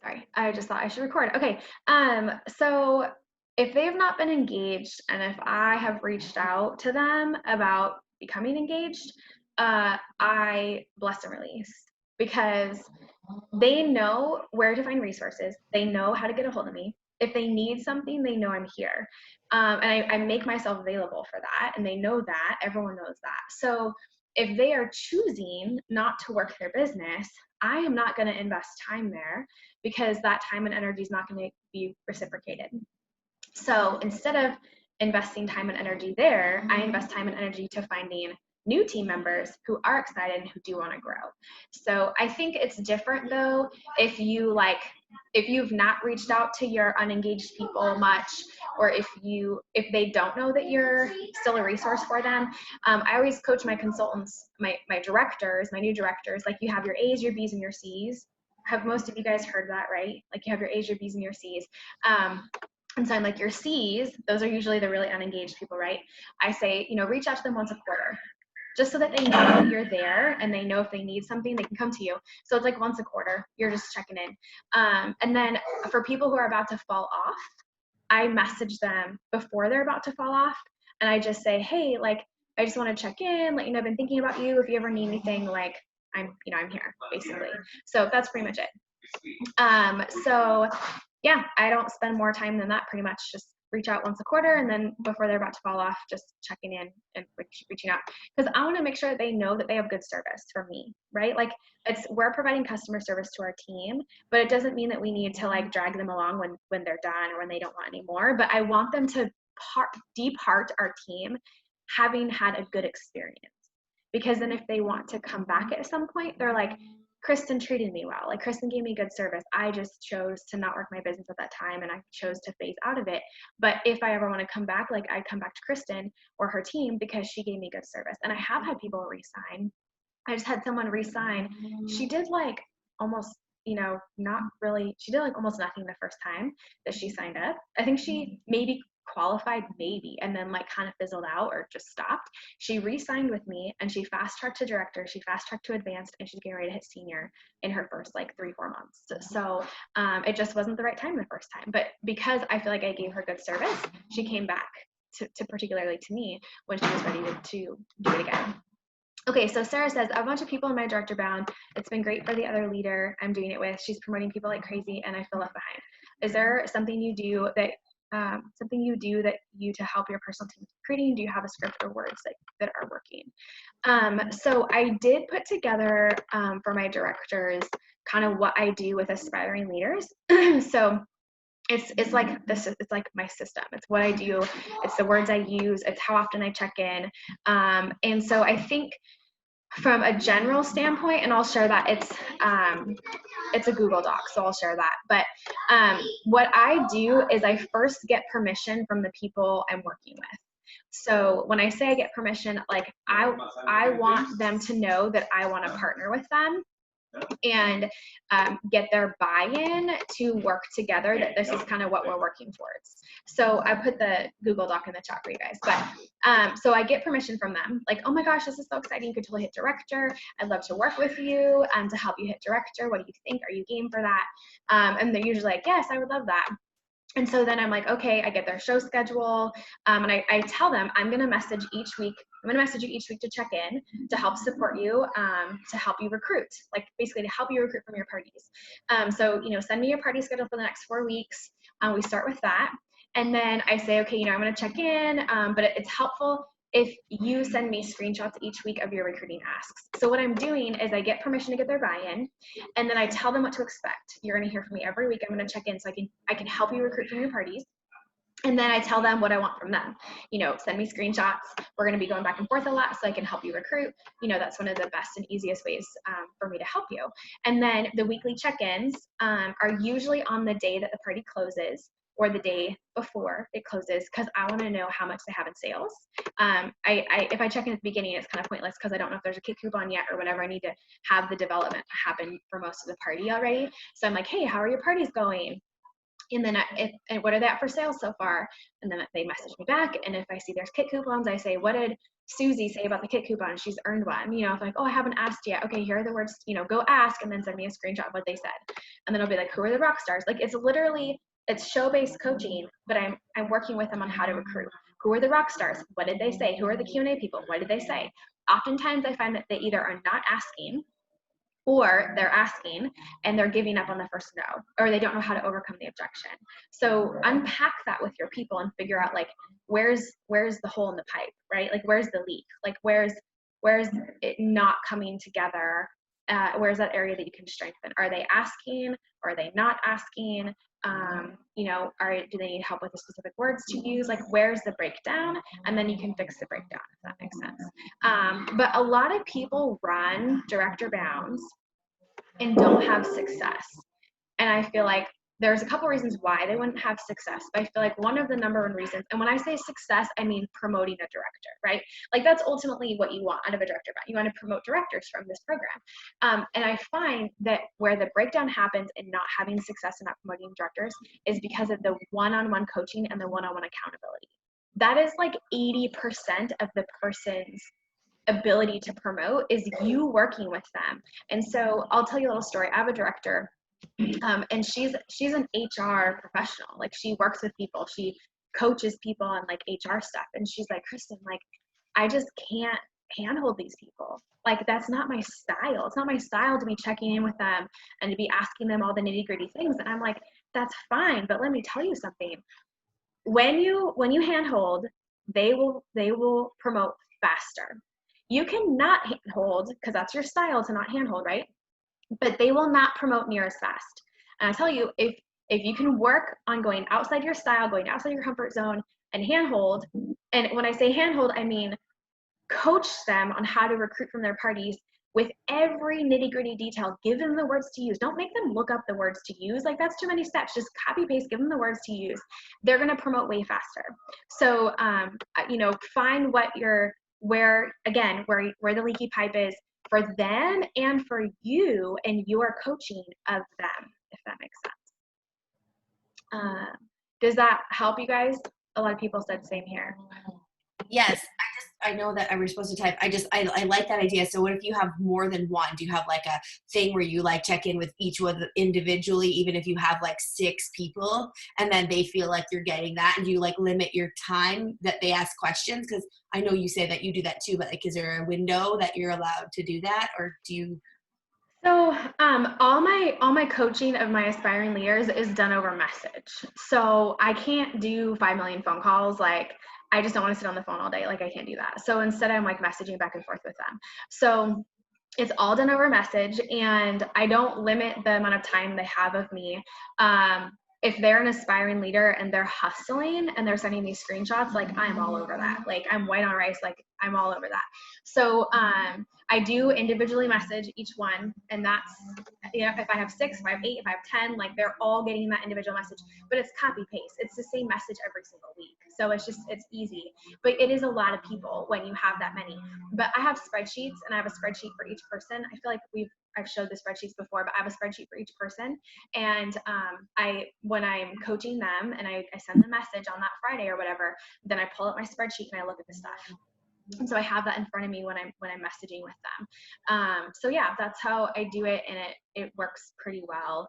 Sorry, I just thought I should record. Okay. So if they have not been engaged and if I have reached out to them about becoming engaged, I bless and release because they know where to find resources. They know how to get a hold of me. If they need something, they know I'm here. And I make myself available for that. And they know that. Everyone knows that. So if they are choosing not to work their business, I am not going to invest time there because that time and energy is not going to be reciprocated. So instead of investing time and energy there, I invest time and energy to finding new team members who are excited and who do want to grow. So I think it's different though if you've not reached out to your unengaged people much, or if they don't know that you're still a resource for them. I always coach my consultants, my directors, my new directors, like you have your A's, your B's, and your C's. Have most of you guys heard that, right? Like you have your A's, your B's, and your C's. And so I'm like, your C's, those are usually the really unengaged people, right? I say, reach out to them once a quarter, just so that they know that you're there and they know if they need something, they can come to you. So it's like once a quarter, you're just checking in. And then for people who are about to fall off, I message them before they're about to fall off. And I just say, hey, like, I just want to check in, let you know I've been thinking about you. If you ever need anything, like, I'm here, basically. So that's pretty much it. So yeah, I don't spend more time than that, pretty much just reach out once a quarter, and then before they're about to fall off, just checking in and reaching out, because I want to make sure that they know that they have good service from me, right? Like we're providing customer service to our team, but it doesn't mean that we need to like drag them along when they're done or when they don't want any more. But I want them to depart our team having had a good experience, because then if they want to come back at some point, they're like, Kristen treated me well. Like Kristen gave me good service. I just chose to not work my business at that time and I chose to phase out of it. But if I ever want to come back, like I'd come back to Kristen or her team because she gave me good service. And I have had people resign. I just had someone resign. She did like almost, not really, she did like almost nothing the first time that she signed up. I think she maybe qualified and then like kind of fizzled out or just stopped. She re-signed with me and she fast tracked to director, she fast tracked to advanced, and she's getting ready to hit senior in her first like 3-4 months. So it just wasn't the right time the first time, but because I feel like I gave her good service, she came back to particularly to me when she was ready to do it again. Okay, so Sarah says, a bunch of people in my director bound. It's been great for the other leader I'm doing it with. She's promoting people like crazy and I feel left behind. Is there something you do that to help your personal team recruiting? Do you have a script or words that are working? So I did put together for my directors kind of what I do with aspiring leaders. So it's like this, it's like my system. It's what I do. It's the words I use. It's how often I check in. And so I think from a general standpoint, and I'll share that it's a Google Doc, so I'll share that. But what I do is I first get permission from the people I'm working with. So when I say I get permission, like I want them to know that I want to partner with them and get their buy-in to work together, that this is kind of what we're working towards. So I put the Google Doc in the chat for you guys. But so I get permission from them, like, oh my gosh, this is so exciting. You could totally hit director. I'd love to work with you to help you hit director. What do you think? Are you game for that? And they're usually like, yes, I would love that. And so then I'm like, okay, I get their show schedule. And I tell them, I'm going to message each week. I'm going to message you each week to check in, to help support you, to help you recruit, like basically to help you recruit from your parties. So, send me your party schedule for the next 4 weeks. We start with that. And then I say, okay, I'm going to check in, but it's helpful if you send me screenshots each week of your recruiting asks. So what I'm doing is I get permission to get their buy-in, and then I tell them what to expect. You're going to hear from me every week. I'm going to check in so I can help you recruit from your parties. And then I tell them what I want from them. Send me screenshots. We're going to be going back and forth a lot so I can help you recruit. That's one of the best and easiest ways for me to help you. And then the weekly check-ins are usually on the day that the party closes or the day before it closes, because I want to know how much they have in sales. If I check in at the beginning, it's kind of pointless because I don't know if there's a kick coupon yet or whatever. I need to have the development happen for most of the party already. So I'm like, hey, how are your parties going? And then and what are they at for sale so far? And then they message me back. And if I see there's kit coupons, I say, what did Susie say about the kit coupon? She's earned one. You know, if like, oh, I haven't asked yet. Okay, here are the words, you know, go ask, and then send me a screenshot of what they said. And then I'll be like, who are the rock stars? Like, it's show-based coaching, but I'm working with them on how to recruit. Who are the rock stars? What did they say? Who are the Q&A people? What did they say? Oftentimes I find that they either are not asking, or they're asking and they're giving up on the first no, or they don't know how to overcome the objection. So unpack that with your people and figure out like, where's the hole in the pipe, right? Like, where's the leak? Like, where's it not coming together? Where's that area that you can strengthen? Are they asking, or are they not asking? You know, do they need help with the specific words to use? Like, where's the breakdown? And then you can fix the breakdown, if that makes sense. But a lot of people run director bounds and don't have success. And I feel like there's a couple reasons why they wouldn't have success. But I feel like one of the number one reasons, and when I say success, I mean promoting a director, right? Like, that's ultimately what you want out of a director bound. You want to promote directors from this program. And I find that where the breakdown happens in not having success and not promoting directors is because of the one-on-one coaching and the one-on-one accountability. That is like 80% of the person's ability to promote is you working with them. And so I'll tell you a little story. I have a director, and she's an HR professional. Like, she works with people, she coaches people on like HR stuff. And she's like, Kristen, like, I just can't handhold these people. Like, that's not my style. It's not my style to be checking in with them and to be asking them all the nitty gritty things. And I'm like, that's fine, but let me tell you something. When you handhold, they will promote faster. You cannot handhold because that's your style to not handhold, right? But they will not promote near as fast. And I tell you, if you can work on going outside your style, going outside your comfort zone, and handhold, and when I say handhold, I mean coach them on how to recruit from their parties with every nitty gritty detail. Give them the words to use. Don't make them look up the words to use. Like, that's too many steps. Just copy paste, give them the words to use. They're going to promote way faster. So, you know, find where the leaky pipe is for them and for you and your coaching of them, if that makes sense. Does that help you guys? A lot of people said same here. Yes, I know that I was supposed to type. I like that idea. So what if you have more than one? Do you have like a thing where you like check in with each one individually, even if you have like 6 people, and then they feel like you're getting that? And do you like limit your time that they ask questions? Because I know you say that you do that too, but like, is there a window that you're allowed to do that, or do you? So all my coaching of my aspiring leaders is done over message. So I can't do 5 million phone calls. Like, I just don't want to sit on the phone all day. Like, I can't do that. So instead I'm like messaging back and forth with them. So it's all done over message, and I don't limit the amount of time they have of me. If they're an aspiring leader and they're hustling and they're sending me screenshots, like, I'm all over that. Like, I'm white on rice. Like, I'm all over that. So I do individually message each one, and that's, you know, if I have 6, if I have 8, if I have 10, like, they're all getting that individual message, but it's copy paste. It's the same message every single week. So it's easy, but it is a lot of people when you have that many. But I have spreadsheets, and I have a spreadsheet for each person. I feel like I've showed the spreadsheets before, but I have a spreadsheet for each person. And when I'm coaching them and I send the message on that Friday or whatever, then I pull up my spreadsheet and I look at the stuff. And so I have that in front of me when I'm messaging with them. So yeah, that's how I do it, and it works pretty well.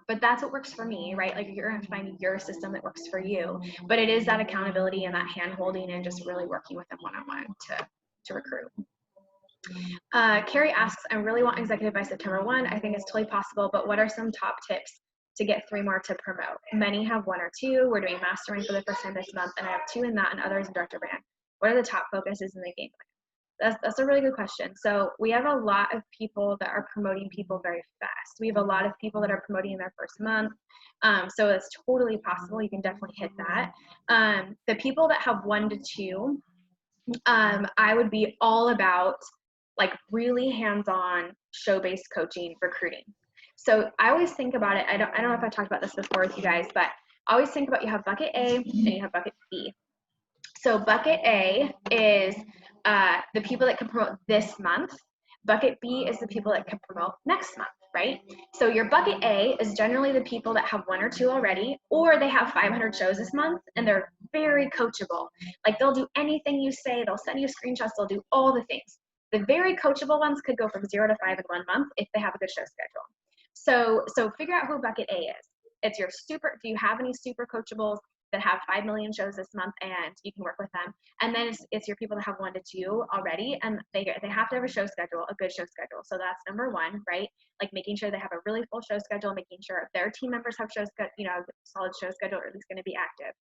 But that's what works for me, right? Like, you're going to find your system that works for you. But it is that accountability and that hand holding and just really working with them one-on-one to recruit. Carrie asks, I really want executive by September 1. I think it's totally possible, but what are some top tips to get 3 more to promote? Many have 1 or 2. We're doing mastermind for the first time this month, and I have 2 in that and others in director brand. What are the top focuses in the game plan? That's a really good question. So we have a lot of people that are promoting people very fast. We have a lot of people that are promoting in their first month. So it's totally possible. You can definitely hit that. The people that have 1 to 2, I would be all about like really hands-on show-based coaching recruiting. So I always think about it. I don't know if I talked about this before with you guys, but I always think about, you have bucket A and you have bucket B. So bucket A is the people that can promote this month. Bucket B is the people that can promote next month. right? So your bucket A is generally the people that have 1 or 2 already, or they have 500 shows this month and they're very coachable. Like they'll do anything you say, they'll send you screenshots, they'll do all the things. The very coachable ones could go from 0 to 5 in 1 month if they have a good show schedule. So figure out who bucket A is. It's your super, do you have any super coachables that have 5 million shows this month and you can work with them? And then it's your people that have 1 to 2 already, and they have to have a show schedule, a good show schedule. So that's number 1, right? Like making sure they have a really full show schedule, making sure their team members have shows, solid show schedule, or at least going to be active.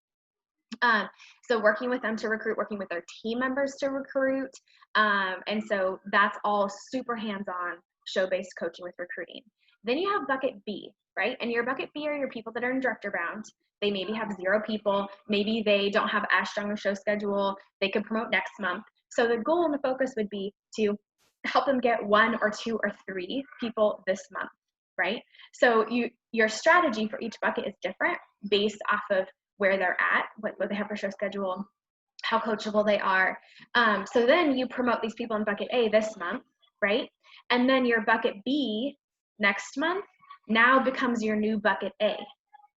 So working with them to recruit, working with their team members to recruit. And so that's all super hands-on show-based coaching with recruiting. Then you have bucket B, right? And your bucket B are your people that are in director bound. They maybe have 0 people. Maybe they don't have as strong a show schedule. They could promote next month. So the goal and the focus would be to help them get 1 or 2 or 3 people this month, right? So your strategy for each bucket is different based off of where they're at, what they have for show schedule, how coachable they are. So then you promote these people in bucket A this month, right? And then your bucket B next month now becomes your new bucket A,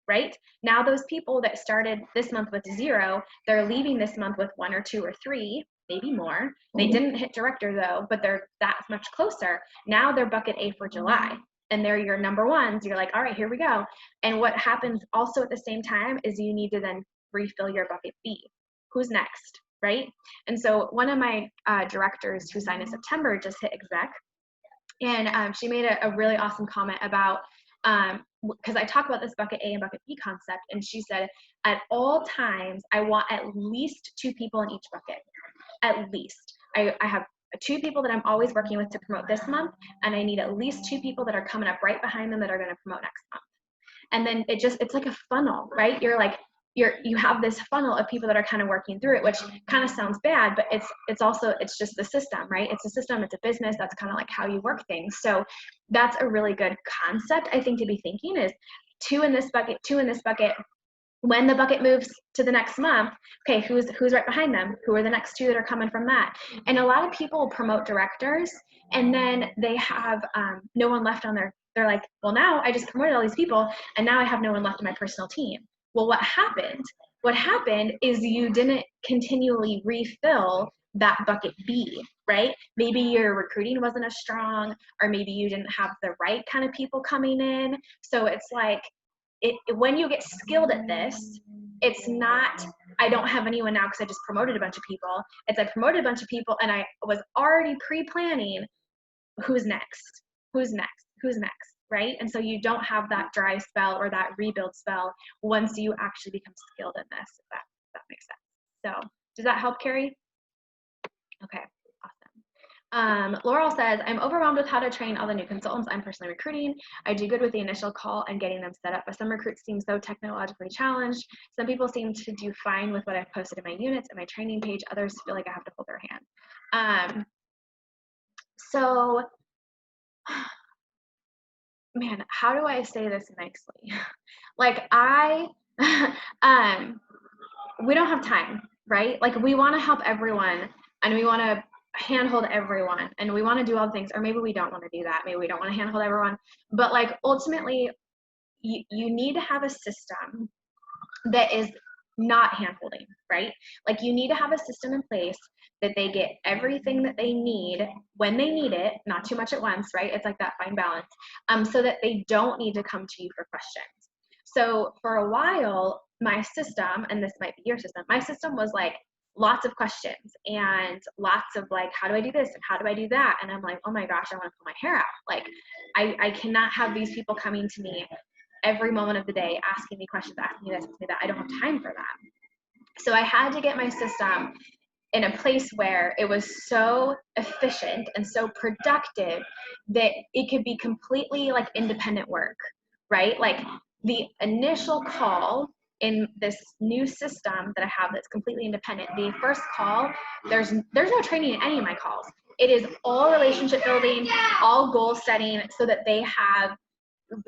right? Now those people that started this month with 0, they're leaving this month with 1 or 2 or 3, maybe more. They didn't hit director though, but they're that much closer. Now they're bucket A for July. And they're your number ones. You're like, all right, here we go. And what happens also at the same time is you need to then refill your bucket B. Who's next, right? And so one of my directors who signed in September just hit exec. And she made a really awesome comment about, because I talk about this bucket A and bucket B concept, and she said, at all times, I want at least 2 people in each bucket, at least. I have 2 people that I'm always working with to promote this month, and I need at least 2 people that are coming up right behind them that are going to promote next month. And then it's like a funnel, right? You have this funnel of people that are kind of working through it, which kind of sounds bad, but it's just the system, right? It's a system, it's a business. That's kind of like how you work things. So that's a really good concept, I think, to be thinking is 2 in this bucket, 2 in this bucket. When the bucket moves to the next month, okay, who's right behind them? Who are the next 2 that are coming from that? And a lot of people promote directors, and then they have no one left on they're like, well, now I just promoted all these people, and now I have no one left in my personal team. Well, what happened? What happened is you didn't continually refill that bucket B, right? Maybe your recruiting wasn't as strong, or maybe you didn't have the right kind of people coming in. So it's like, when you get skilled at this, it's not, I don't have anyone now because I just promoted a bunch of people. It's I promoted a bunch of people and I was already pre-planning who's next, who's next, who's next, right? And so you don't have that dry spell or that rebuild spell once you actually become skilled in this, if that makes sense. So does that help, Carrie? Okay. Laurel says, I'm overwhelmed with how to train all the new consultants I'm personally recruiting. I do good with the initial call and getting them set up, but some recruits seem so technologically challenged. Some people seem to do fine with what I've posted in my units and my training page. Others feel like I have to hold their hand. So, man, how do I say this nicely? Like we don't have time, right? Like we want to help everyone and we want to handhold everyone and we want to do all the things, or maybe we don't want to do that. Maybe we don't want to handhold everyone, but like ultimately you need to have a system that is not handholding, right? Like you need to have a system in place that they get everything that they need when they need it, not too much at once, right? It's like that fine balance, so that they don't need to come to you for questions. So for a while, my system, and this might be your system, my system was like lots of questions and lots of like, how do I do this and how do I do that? And I'm like, oh my gosh, I want to pull my hair out. Like I cannot have these people coming to me every moment of the day asking me questions, asking me this, asking me that. I don't have time for that. So I had to get my system in a place where it was so efficient and so productive that it could be completely like independent work, right? Like the initial call in this new system that I have that's completely independent, the first call, there's no training in any of my calls. It is all relationship building, all goal setting, so that they have,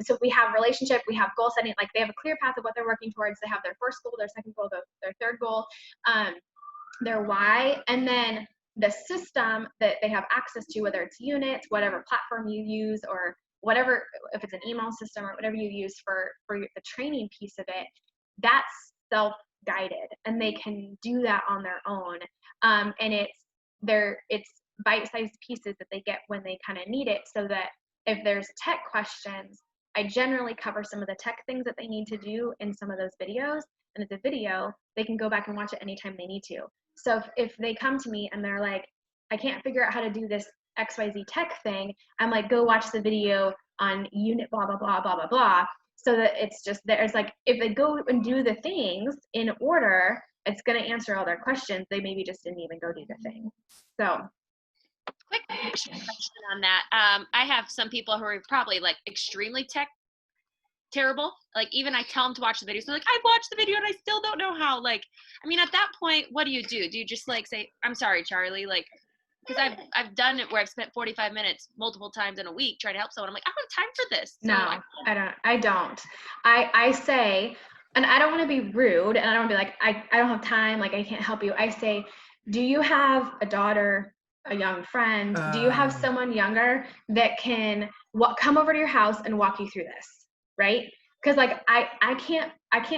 so we have relationship, we have goal setting, like they have a clear path of what they're working towards. They have their first goal, their second goal, their third goal, their why, and then the system that they have access to, whether it's units, whatever platform you use, or whatever, if it's an email system or whatever you use for the training piece of it, that's self-guided and they can do that on their own. And it's bite-sized pieces that they get when they kind of need it, so that if there's tech questions, I generally cover some of the tech things that they need to do in some of those videos. And it's a video, they can go back and watch it anytime they need to. So if they come to me and they're like, I can't figure out how to do this XYZ tech thing, I'm like, go watch the video on unit blah, blah, blah, blah, blah, blah. So that it's just, there's like, if they go and do the things in order, it's going to answer all their questions. They maybe just didn't even go do the thing. So quick question on that. I have some people who are probably like extremely tech terrible. Like even I tell them to watch the video, so like, I've watched the video and I still don't know how. Like, I mean, at that point, what do you do? Do you just like say, I'm sorry, Charlie, like, because I've done it where I've spent 45 minutes multiple times in a week trying to help someone. I'm like, I don't have time for this. So no, I don't. I say, and I don't want to be rude, and I don't want to be like, I don't have time, like I can't help you. I say, do you have a daughter, a young friend? Do you have someone younger that can come over to your house and walk you through this, right? Because like I can't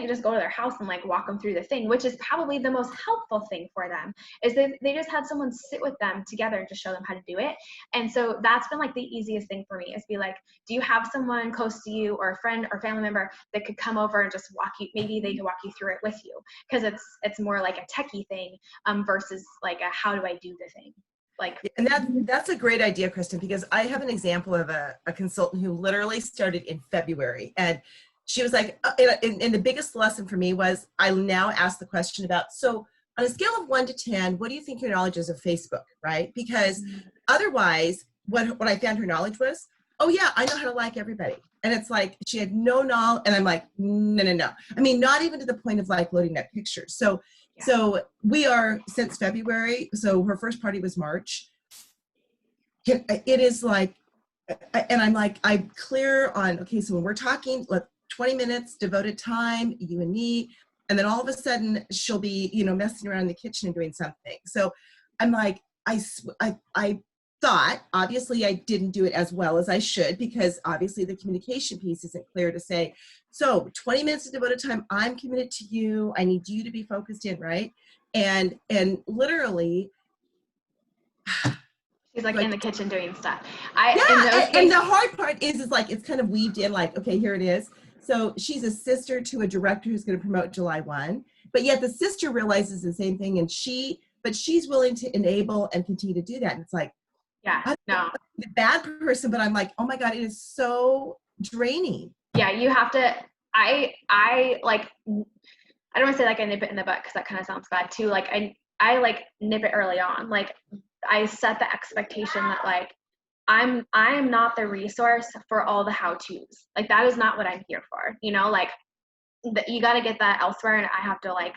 just go to their house and like walk them through the thing, which is probably the most helpful thing for them, is they just had someone sit with them together and just show them how to do it. And so that's been like the easiest thing for me, is be like, do you have someone close to you or a friend or family member that could come over and just walk you, maybe they could walk you through it with you, because it's more like a techie thing versus like a how do I do the thing. Like, and that's a great idea, Kristen, because I have an example of a consultant who literally started in February, and she was like, and the biggest lesson for me was, I now ask the question about, so on a scale of 1 to 10, what do you think your knowledge is of Facebook, right? Because otherwise, what I found her knowledge was, oh yeah, I know how to like everybody. And it's like, she had no knowledge, and I'm like, no. I mean, not even to the point of like loading up pictures. So we are since February. So her first party was March. It is like, and I'm like, I'm clear on, okay, so when we're talking, 20 minutes devoted time, you and me, and then all of a sudden she'll be, messing around in the kitchen and doing something. So I'm like, I thought, obviously I didn't do it as well as I should, because obviously the communication piece isn't clear to say, so 20 minutes of devoted time, I'm committed to you, I need you to be focused in, right? And literally, she's like in the kitchen doing stuff. And the hard part is like, it's kind of weaved in, like, okay, here it is. So she's a sister to a director who's going to promote July 1, but yet the sister realizes the same thing, and but she's willing to enable and continue to do that. And it's like, I'm the bad person, but I'm like, oh my God, it is so draining. Yeah, you have to, I like, I don't want to say like I nip it in the butt, because that kind of sounds bad too. Like I like nip it early on. Like I set the expectation that like, I am not the resource for all the how-tos. Like that is not what I'm here for. Like you got to get that elsewhere, and I have to like,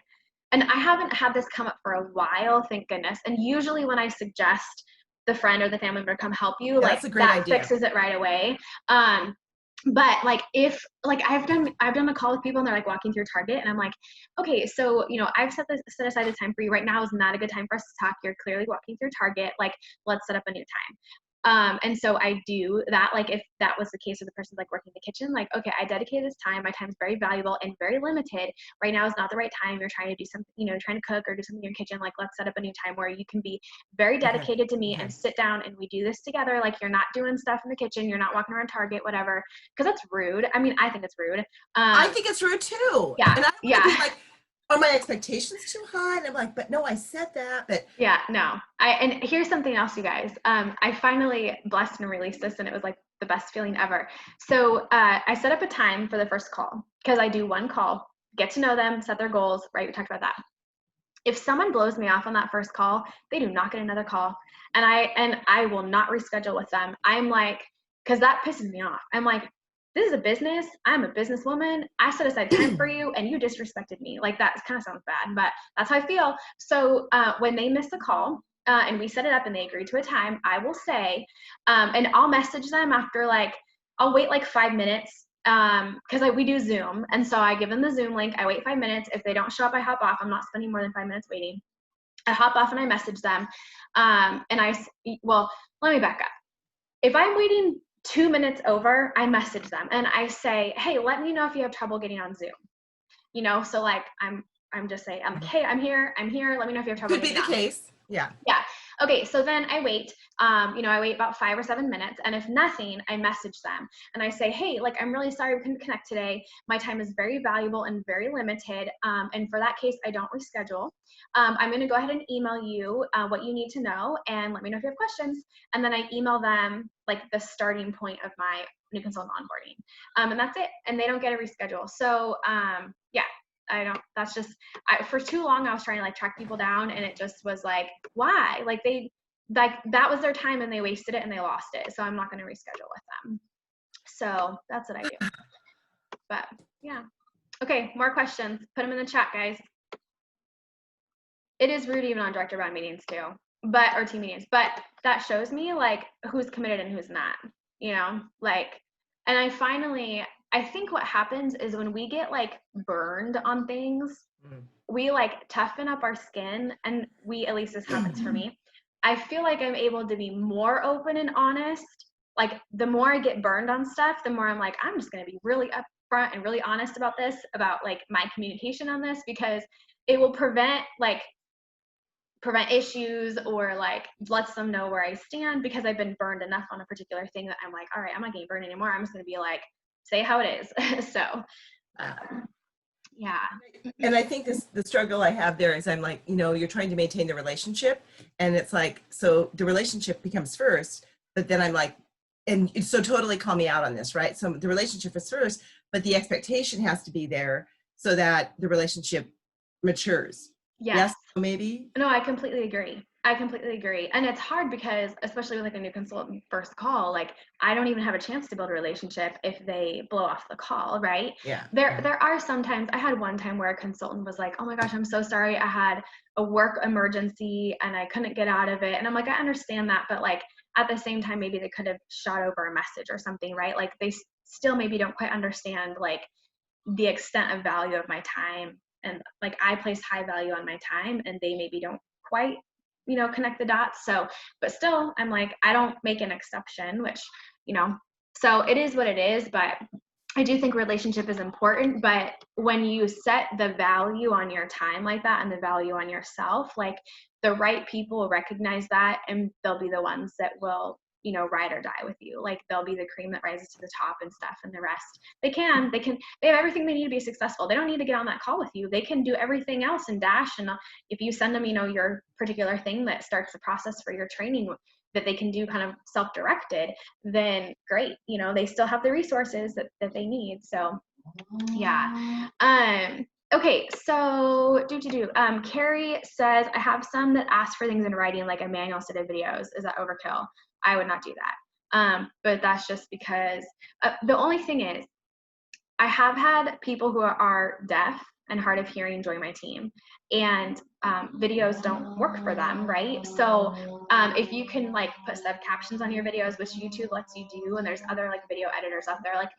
and I haven't had this come up for a while, thank goodness. And usually when I suggest the friend or the family member come help you, that's like a great that idea. fixes it right away. But like if like I've done a call with people and they're like walking through Target, and I'm like, okay, so I've set aside a time for you. Right now is not a good time for us to talk. You're clearly walking through Target. Like let's set up a new time. And so I do that. Like if that was the case with the person like working in the kitchen, like, okay, I dedicated this time. My time is very valuable and very limited. Right now is not the right time. You're trying to do something, trying to cook or do something in your kitchen. Like let's set up a new time where you can be very dedicated to me and sit down and we do this together. Like you're not doing stuff in the kitchen. You're not walking around Target, whatever. Cause that's rude. I mean, I think it's rude. I think it's rude too. Yeah. And I be like, are my expectations too high? And I'm like, but no, I said that, but yeah, no. And here's something else, you guys. I finally blessed and released this, and it was like the best feeling ever. So I set up a time for the first call, because I do one call, get to know them, set their goals, right? We talked about that. If someone blows me off on that first call, they do not get another call. And I will not reschedule with them. I'm like, because that pisses me off. I'm like, this is a business. I'm a businesswoman. I set aside time for you and you disrespected me. Like that kind of sounds bad, but that's how I feel. So when they miss a call and we set it up and they agree to a time, I will say, and I'll message them after like, I'll wait like 5 minutes because we do Zoom. And so I give them the Zoom link. I wait 5 minutes. If they don't show up, I hop off. I'm not spending more than 5 minutes waiting. I hop off and I message them. Well, let me back up. If I'm waiting 2 minutes over, I message them and I say, hey, let me know if you have trouble getting on Zoom. You know, so like I'm just saying, hey, I'm here. Let me know if you have trouble Could be getting the on. case. Yeah. Yeah. Okay. So then I wait, I wait about 5 or 7 minutes. And if nothing, I message them and I say, hey, like, I'm really sorry we couldn't connect today. My time is very valuable and very limited. And for that case, I don't reschedule. I'm going to go ahead and email you what you need to know and let me know if you have questions. And then I email them like the starting point of my new consultant onboarding. And that's it. And they don't get a reschedule. So yeah, that's just, for too long, I was trying to like track people down and it just was like, why? Like that was their time and they wasted it and they lost it. So I'm not going to reschedule with them. So that's what I do. But yeah. Okay. More questions. Put them in the chat, guys. It is rude even on director bound meetings too, or team meetings, but that shows me like who's committed and who's not, like, and I think what happens is when we get like burned on things, we like toughen up our skin, and at least this happens for me. I feel like I'm able to be more open and honest. Like the more I get burned on stuff, the more I'm like, I'm just going to be really upfront and really honest about this, about like my communication on this, because it will prevent issues or like lets them know where I stand, because I've been burned enough on a particular thing that I'm like, all right, I'm not getting burned anymore. I'm just going to be like, say how it is. So yeah. And I think the struggle I have there is I'm like, you're trying to maintain the relationship, and it's like, so the relationship becomes first, but then I'm like, and so totally call me out on this, right? So the relationship is first, but the expectation has to be there so that the relationship matures. Yes, maybe? No, I completely agree. And it's hard because, especially with like a new consultant first call, like I don't even have a chance to build a relationship if they blow off the call, right? Yeah. There are sometimes, I had one time where a consultant was like, oh my gosh, I'm so sorry. I had a work emergency and I couldn't get out of it. And I'm like, I understand that, but like at the same time, maybe they could have shot over a message or something, right? Like they still maybe don't quite understand like the extent of value of my time. And like I place high value on my time and they maybe don't quite connect the dots. So but still I'm like, I don't make an exception, which so it is what it is. But I do think relationship is important, but when you set the value on your time like that and the value on yourself, like the right people will recognize that, and they'll be the ones that will ride or die with you. Like they'll be the cream that rises to the top and stuff, and the rest they have everything they need to be successful. They don't need to get on that call with you. They can do everything else and dash. And if you send them your particular thing that starts the process for your training that they can do kind of self-directed, then great. They still have the resources that they need. So yeah. Okay, so Carrie says, I have some that ask for things in writing, like a manual set of videos. Is that overkill? I would not do that. But that's just because the only thing is, I have had people who are deaf and hard of hearing join my team, and videos don't work for them, right? So if you can like put sub captions on your videos, which YouTube lets you do, and there's other like video editors out there, like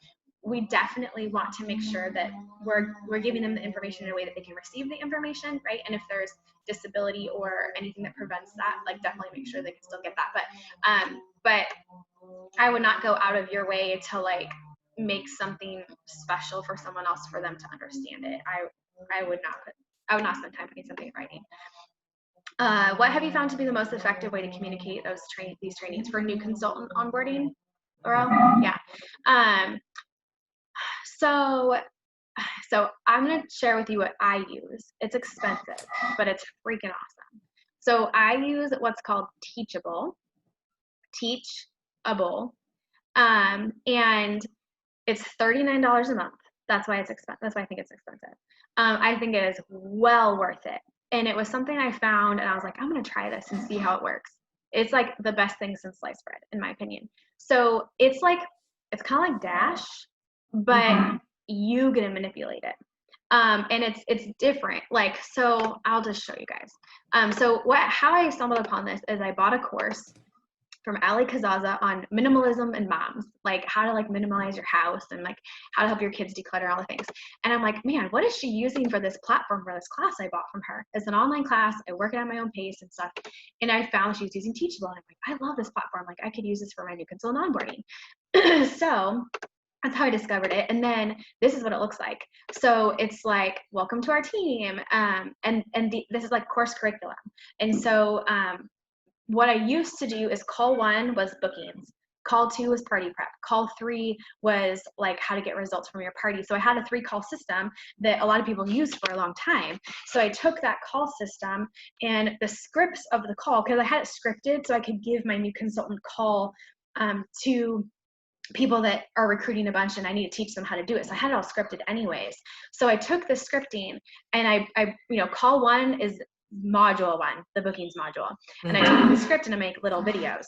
we definitely want to make sure that we're giving them the information in a way that they can receive the information, right? And if there's disability or anything that prevents that, like definitely make sure they can still get that. But I would not go out of your way to like make something special for someone else for them to understand it. I would not spend time putting something in writing. What have you found to be the most effective way to communicate these trainings for new consultant onboarding? Laurel? Yeah. So I'm going to share with you what I use. It's expensive, but it's freaking awesome. So I use what's called Teachable, and it's $39 a month. That's why it's expensive. That's why I think it's expensive. I think it is well worth it. And it was something I found, and I was like, I'm going to try this and see how it works. It's like the best thing since sliced bread, in my opinion. So it's kind of like Dash, but you get to manipulate it. And it's different. Like, so I'll just show you guys. So how I stumbled upon this is I bought a course from Ali Kazaza on minimalism and moms, like how to like minimize your house and like how to help your kids declutter, all the things. And I'm like, man, what is she using for this platform for this class I bought from her? It's an online class. I work it at my own pace and stuff. And I found she was using Teachable. And I'm like, I love this platform. Like I could use this for my new consultant onboarding. So that's how I discovered it. And then this is what it looks like. So it's like, welcome to our team. This is like course curriculum. And so what I used to do is call 1 was bookings. Call 2 was party prep. Call 3 was like how to get results from your party. So I had a 3-call system that a lot of people used for a long time. So I took that call system and the scripts of the call, because I had it scripted so I could give my new consultant call to people that are recruiting a bunch and I need to teach them how to do it. So I had it all scripted anyways. So I took the scripting and I call 1 is module 1, the bookings module. And I took the script and I make little videos.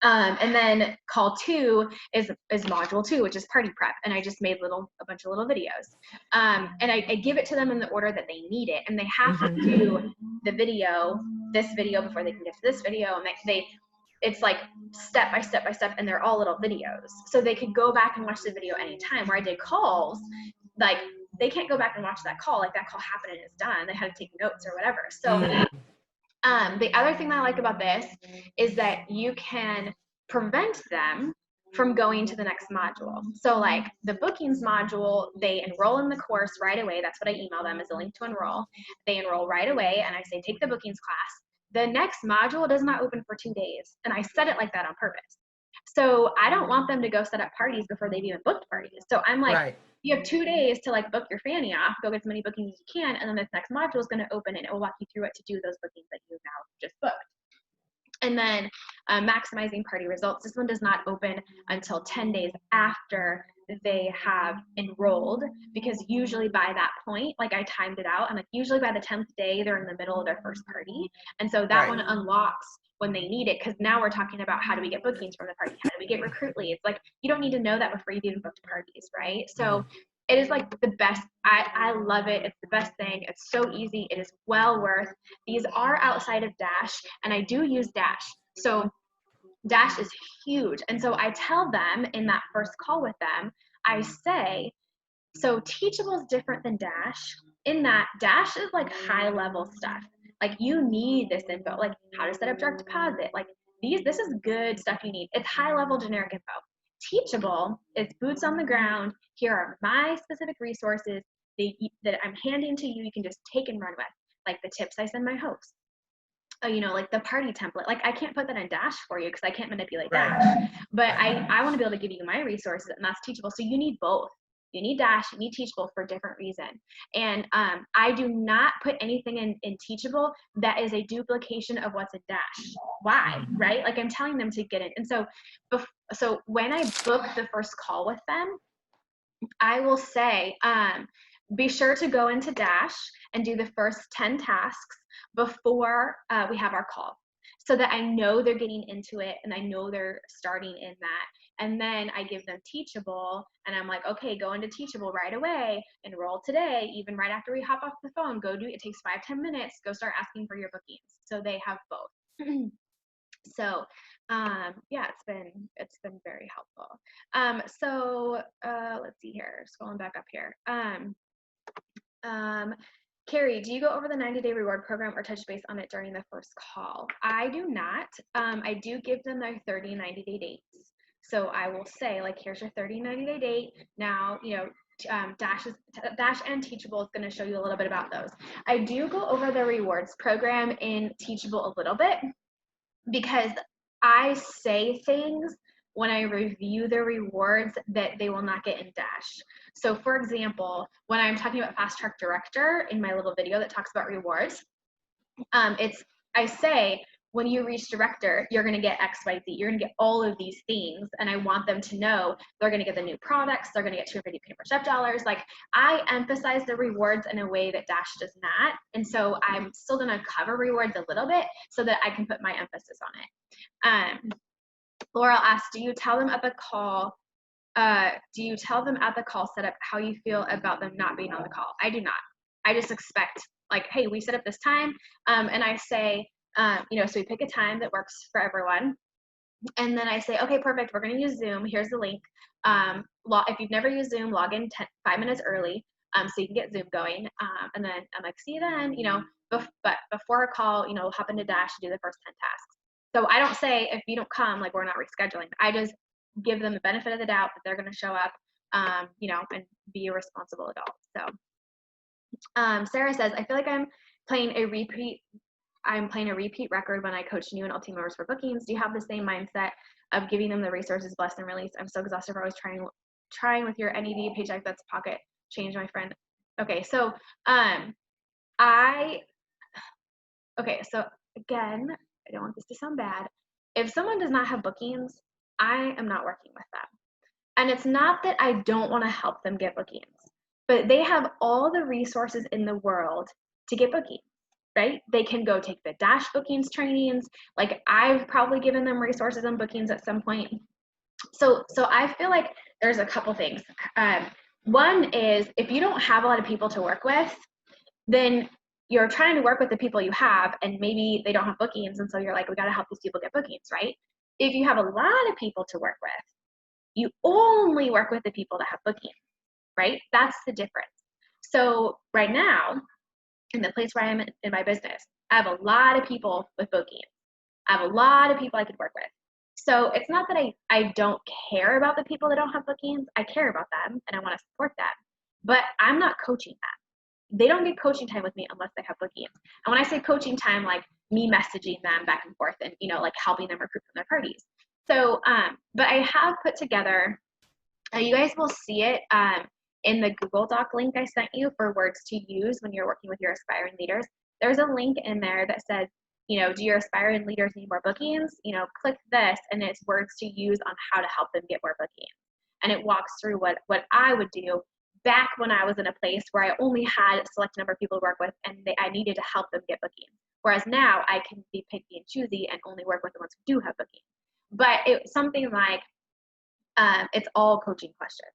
And then call 2 is module 2, which is party prep. And I just made a bunch of little videos. And I give it to them in the order that they need it. And they have to do this video before they can get to this video. And it's like step by step by step, and they're all little videos. So they could go back and watch the video anytime. Where I did calls, like they can't go back and watch that call. Like that call happened and it's done. They had to take notes or whatever. So the other thing that I like about this is that you can prevent them from going to the next module. So like the bookings module, they enroll in the course right away. That's what I email them, is a link to enroll. They enroll right away and I say, take the bookings class. The next module does not open for 2 days. And I set it like that on purpose. So I don't want them to go set up parties before they've even booked parties. So I'm like, you have 2 days to like book your fanny off, go get as many bookings as you can. And then this next module is going to open and it will walk you through what to do those bookings that you now just booked. And then maximizing party results. This one does not open until 10 days after they have enrolled, because usually by that point, like I timed it out, and like usually by the 10th day, they're in the middle of their first party. And so that one unlocks when they need it, because now we're talking about how do we get bookings from the party? How do we get recruit leads? Like you don't need to know that before you've even booked parties, right? So it is like the best. I love it. It's the best thing. It's so easy. It is well worth. These are outside of Dash, and I do use Dash. So Dash is huge. And so I tell them in that first call with them, I say, so Teachable is different than Dash in that Dash is like high level stuff. Like you need this info, like how to set up direct deposit. Like this is good stuff you need. It's high level generic info. Teachable is boots on the ground. Here are my specific resources that I'm handing to you. You can just take and run with, like the tips I send my hosts. Like the party template. Like I can't put that in Dash for you because I can't manipulate Dash. But I want to be able to give you my resources, and that's Teachable. So you need both. You need Dash, you need Teachable for a different reason. And I do not put anything in Teachable that is a duplication of what's in Dash. Why? Right? Like I'm telling them to get in. And so when I book the first call with them, I will say, be sure to go into Dash and do the first 10 tasks before we have our call, so that I know they're getting into it and I know they're starting in that. And then I give them Teachable and I'm like, okay, go into Teachable right away, enroll today, even right after we hop off the phone, go do it. It takes 5-10 minutes, go start asking for your bookings. So they have both. So yeah, it's been very helpful. Let's see here, scrolling back up here. Carrie, do you go over the 90-day reward program or touch base on it during the first call? I do not. I do give them their 30 90-day dates. So I will say, like, here's your 30 90-day date. Now, Dash and Teachable is going to show you a little bit about those. I do go over the rewards program in Teachable a little bit, because I say things when I review the rewards that they will not get in Dash. So for example, when I'm talking about Fast Track Director in my little video that talks about rewards, I say, when you reach Director, you're gonna get X, Y, Z. You're gonna get all of these things, and I want them to know they're gonna get the new products, they're gonna get 250 paper dollars. Like I emphasize the rewards in a way that Dash does not, and so I'm still gonna cover rewards a little bit so that I can put my emphasis on it. Laurel asked, do you tell them at the call setup how you feel about them not being on the call? I do not. I just expect, like, hey, we set up this time, and I say, so we pick a time that works for everyone. And then I say, okay, perfect. We're going to use Zoom. Here's the link. If you've never used Zoom, log in 5 minutes early so you can get Zoom going. And then I'm like, see you then, but before a call, hop into Dash and do the first 10 tasks. So I don't say if you don't come, like we're not rescheduling. I just give them the benefit of the doubt that they're going to show up, and be a responsible adult. So Sarah says, I feel like I'm playing a repeat record when I coach new and old team members for bookings. Do you have the same mindset of giving them the resources, bless and release? I'm so exhausted. I was trying with your NED paycheck that's pocket change, my friend. Okay, so so again, I don't want this to sound bad. If someone does not have bookings, I am not working with them. And it's not that I don't want to help them get bookings, but they have all the resources in the world to get bookings, right? They can go take the Dash bookings trainings. Like I've probably given them resources on bookings at some point. So I feel like there's a couple things. One is if you don't have a lot of people to work with, then you're trying to work with the people you have and maybe they don't have bookings. And so you're like, we got to help these people get bookings, right? If you have a lot of people to work with, you only work with the people that have bookings, right? That's the difference. So right now, in the place where I am in my business, I have a lot of people with bookings. I have a lot of people I could work with. So it's not that I don't care about the people that don't have bookings. I care about them and I want to support them, but I'm not coaching them. They don't get coaching time with me unless they have bookings. And when I say coaching time, like me messaging them back and forth and, like helping them recruit from their parties. So, but I have put together, you guys will see it in the Google Doc link I sent you for words to use when you're working with your aspiring leaders. There's a link in there that says, do your aspiring leaders need more bookings? Click this and it's words to use on how to help them get more bookings. And it walks through what I would do back when I was in a place where I only had a select number of people to work with and I needed to help them get bookings. Whereas now I can be picky and choosy and only work with the ones who do have bookings. But it's something like, it's all coaching questions.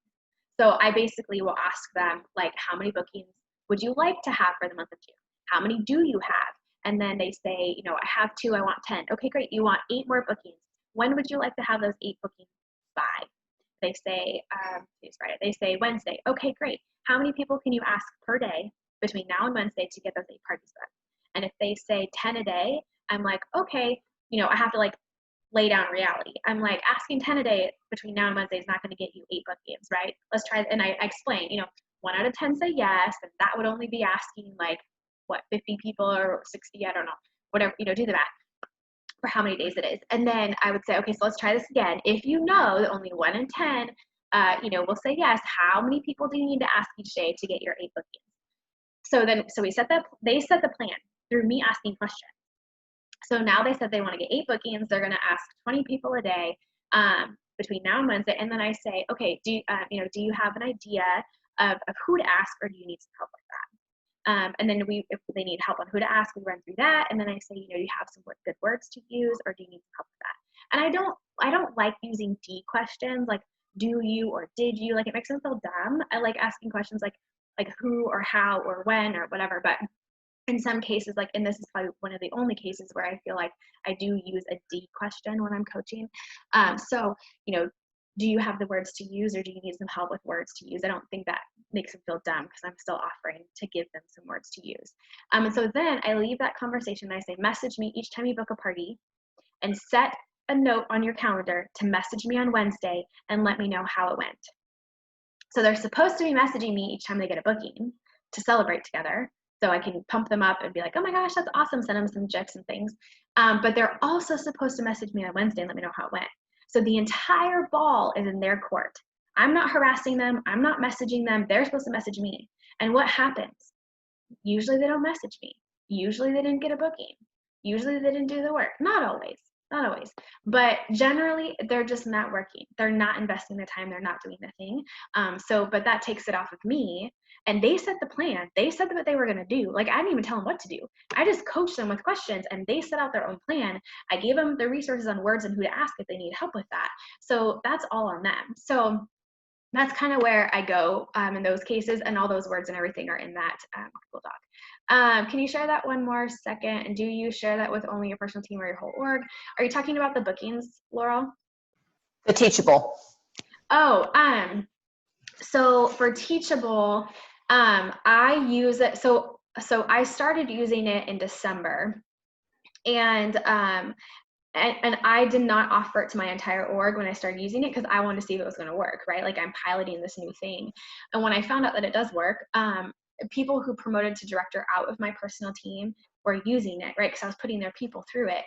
So I basically will ask them, like, how many bookings would you like to have for the month of June? How many do you have? And then they say, I have 2, I want 10. Okay, great. You want 8 more bookings. When would you like to have those 8 bookings by? They say, today's Friday. They say Wednesday. Okay, great. How many people can you ask per day between now and Wednesday to get those 8 parties done? And if they say 10 a day, I'm like, okay, I have to lay down reality. I'm like, asking 10 a day between now and Wednesday is not going to get you 8 bookings, right? Let's try. And I explain, 1 out of 10 say yes, and that would only be asking 50 people or 60, I don't know, whatever, do the math for how many days it is. And then I would say, okay, so let's try this again. If you know that only 1 in 10, will say yes, how many people do you need to ask each day to get your 8 bookings? So they set the plan through me asking questions. So now they said they want to get 8 bookings. They're going to ask 20 people a day between now and Wednesday. And then I say, okay, do you have an idea of who to ask, or do you need some help with that? And then if they need help on who to ask, we run through that. And then I say, do you have some good words to use, or do you need some help with that? And I don't like using D questions like do you or did you. Like it makes them feel dumb. I like asking questions like who or how or when or whatever. But in some cases, and this is probably one of the only cases where I feel like I do use a D question when I'm coaching. So, do you have the words to use, or do you need some help with words to use? I don't think that makes them feel dumb because I'm still offering to give them some words to use. And so then I leave that conversation and I say, message me each time you book a party and set a note on your calendar to message me on Wednesday and let me know how it went. So they're supposed to be messaging me each time they get a booking to celebrate together. So I can pump them up and be like, oh my gosh, that's awesome. Send them some GIFs and things. But they're also supposed to message me on Wednesday and let me know how it went. So the entire ball is in their court. I'm not harassing them. I'm not messaging them. They're supposed to message me. And what happens? Usually they don't message me. Usually they didn't get a booking. Usually they didn't do the work. Not always. But generally they're just not working. They're not investing the time. They're not doing the thing. But that takes it off of me. And they set the plan. They said what they were going to do. I didn't even tell them what to do. I just coached them with questions and they set out their own plan. I gave them the resources on words and who to ask if they need help with that. So that's all on them. So that's kind of where I go in those cases, and all those words and everything are in that Google Doc. Can you share that one more second? And do you share that with only your personal team or your whole org? Are you talking about the bookings, Laurel? The Teachable. Oh, so for Teachable, I use it. So I started using it in December, and I did not offer it to my entire org when I started using it because I wanted to see if it was going to work, right? Like, I'm piloting this new thing. And when I found out that it does work, people who promoted to director out of my personal team were using it, right? Because I was putting their people through it.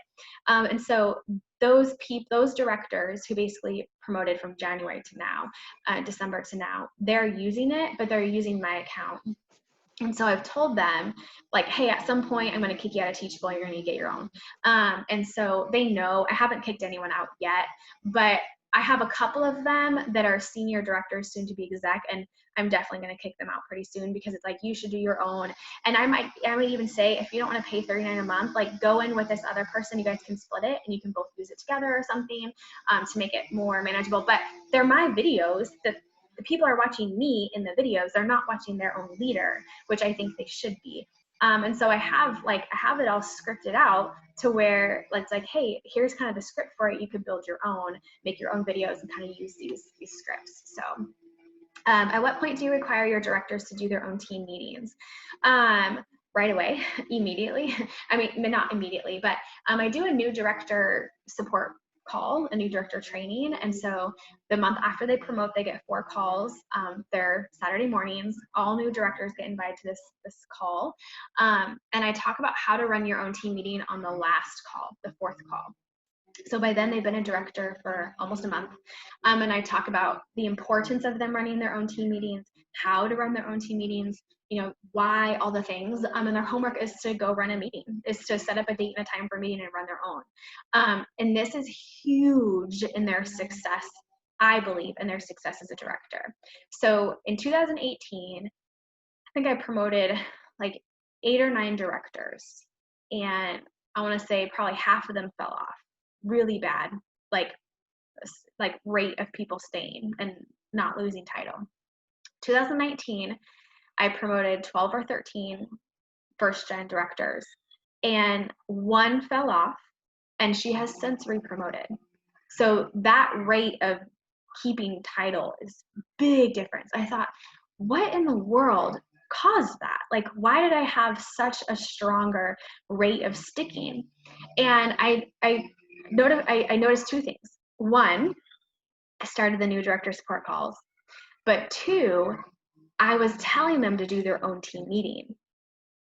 And so those directors who basically promoted from January to now, December to now, they're using it, but they're using my account. And so I've told them, like, hey, at some point I'm going to kick you out of Teachable. You're going to get your own. And so they know. I haven't kicked anyone out yet, but I have a couple of them that are senior directors, soon to be exec, and I'm definitely going to kick them out pretty soon because it's like, you should do your own. And I might even say, if you don't want to pay $39 a month, like, go in with this other person. You guys can split it and you can both use it together or something to make it more manageable. But they're my videos. The people are watching me in the videos. They're not watching their own leader, which I think they should be. And so I have it all scripted out to where it's like, hey, here's kind of the script for it. You could build your own, make your own videos, and kind of use these scripts. So at what point do you require your directors to do their own team meetings? Right away, immediately. I mean, not immediately, but I do a new director support call, a new director training. And so the month after they promote, they get 4 calls. They're Saturday mornings. All new directors get invited to this call. And I talk about how to run your own team meeting on the last call, the 4th call. So by then they've been a director for almost a month. And I talk about the importance of them running their own team meetings, how to run their own team meetings, why, all the things. And their homework is to go run a meeting, is to set up a date and a time for a meeting and run their own. And this is huge in their success, I believe, in their success as a director. So in 2018, I think I promoted like 8 or 9 directors. And I want to say probably half of them fell off. Really bad, like rate of people staying and not losing title. 2019, I promoted 12 or 13 first-gen directors, and 1 fell off, and she has since re-promoted. So that rate of keeping title is big difference. I thought, what in the world caused that? Like, why did I have such a stronger rate of sticking? And I noticed 2 things. 1, I started the new director support calls, but 2, I was telling them to do their own team meeting.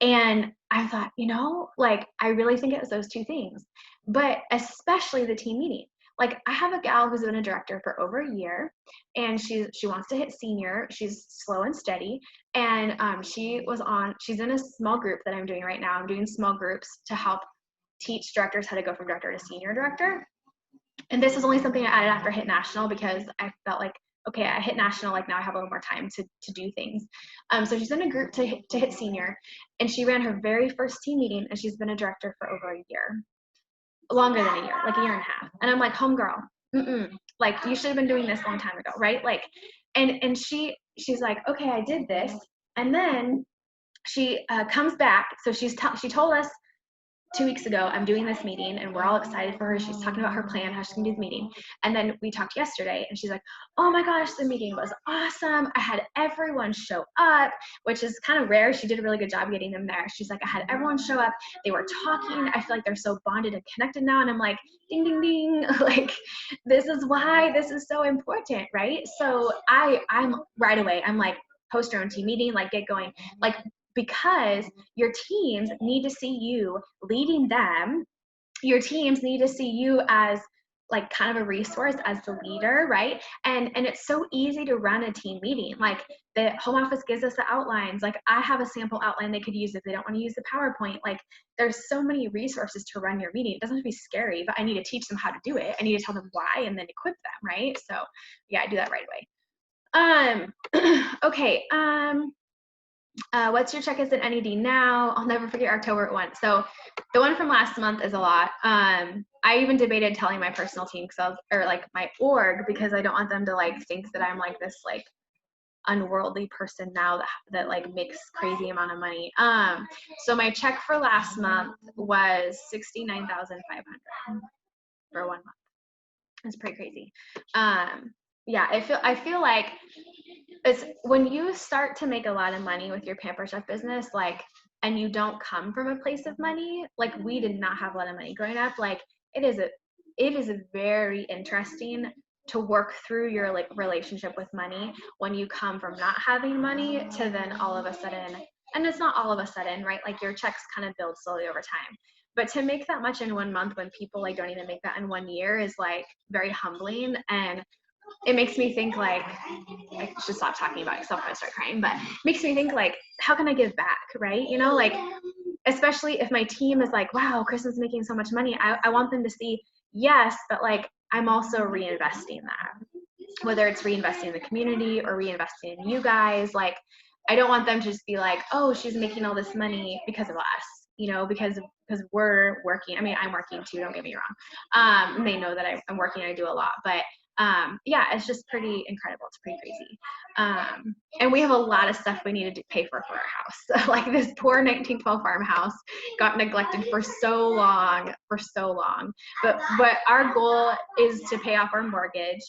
And I thought, I really think it was those 2 things, but especially the team meeting. Like, I have a gal who's been a director for over a year, and she wants to hit senior. She's slow and steady, and she's in a small group that I'm doing right now. I'm doing small groups to help teach directors how to go from director to senior director. And this is only something I added after Hit National because I felt like, okay, I hit national, like now I have a little more time to do things. So she's in a group to hit senior, and she ran her very first team meeting, and she's been a director for over a year, longer than a year, like a year and a half. And I'm like, homegirl, like, you should have been doing this a long time ago, right? Like, and she's like, okay, I did this, and then she comes back. So she told us 2 weeks ago, I'm doing this meeting, and we're all excited for her. She's talking about her plan, how she's gonna do the meeting. And then we talked yesterday, and she's like, oh my gosh, the meeting was awesome. I had everyone show up, which is kind of rare. She did a really good job getting them there. She's like, I had everyone show up. They were talking. I feel like they're so bonded and connected now. And I'm like, ding, ding, ding. Like, this is why this is so important, right? So I'm right away, I'm like, post your own team meeting, like, get going. Like, because your teams need to see you leading them. Your teams need to see you as like kind of a resource, as the leader, right? And it's so easy to run a team meeting. Like, the home office gives us the outlines. Like, I have a sample outline they could use if they don't want to use the PowerPoint. Like, there's so many resources to run your meeting. It doesn't have to be scary, but I need to teach them how to do it. I need to tell them why and then equip them, right? So yeah, I do that right away. Okay. What's your check is at NED now? I'll never forget October 1. So the one from last month is a lot. I even debated telling my personal team or like my org, because I don't want them to like think that I'm like this like unworldly person now that like makes crazy amount of money. So my check for last month was $69,500 for 1 month. It's pretty crazy. Yeah, I feel like it's when you start to make a lot of money with your Pamper Chef business, like, and you don't come from a place of money, like we did not have a lot of money growing up. Like it is a very interesting to work through your like relationship with money when you come from not having money to then all of a sudden, and it's not all of a sudden, right? Like your checks kind of build slowly over time. But to make that much in 1 month when people like don't even make that in 1 year is like very humbling. And it makes me think like, I should stop talking about it because I'm gonna start crying, but it makes me think like, how can I give back, right? You know, like, especially if my team is like, wow, Kristen's making so much money. I want them to see, yes, but like, I'm also reinvesting that. Whether it's reinvesting in the community or reinvesting in you guys, like, I don't want them to just be like, oh, she's making all this money because of us, you know, because we're working. I mean, I'm working too, don't get me wrong. They know that I'm working, I do a lot, but yeah, it's just pretty incredible. It's pretty crazy. And we have a lot of stuff we need to pay for our house. Like this poor 1912 farmhouse got neglected for so long. But our goal is to pay off our mortgage.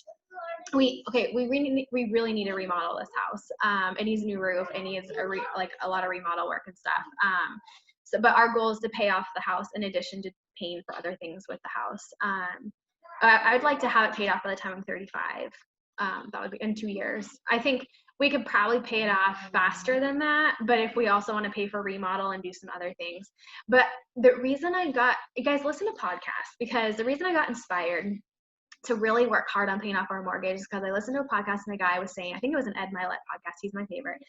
We really need to remodel this house. It needs a new roof. It needs a lot of remodel work and stuff. But our goal is to pay off the house in addition to paying for other things with the house. I'd like to have it paid off by the time I'm 35. That would be in 2 years. I think we could probably pay it off faster than that, but if we also want to pay for remodel and do some other things. But the reason you guys listen to podcasts, because the reason I got inspired to really work hard on paying off our mortgage is because I listened to a podcast and the guy was saying, I think it was an Ed Milet podcast, he's my favorite.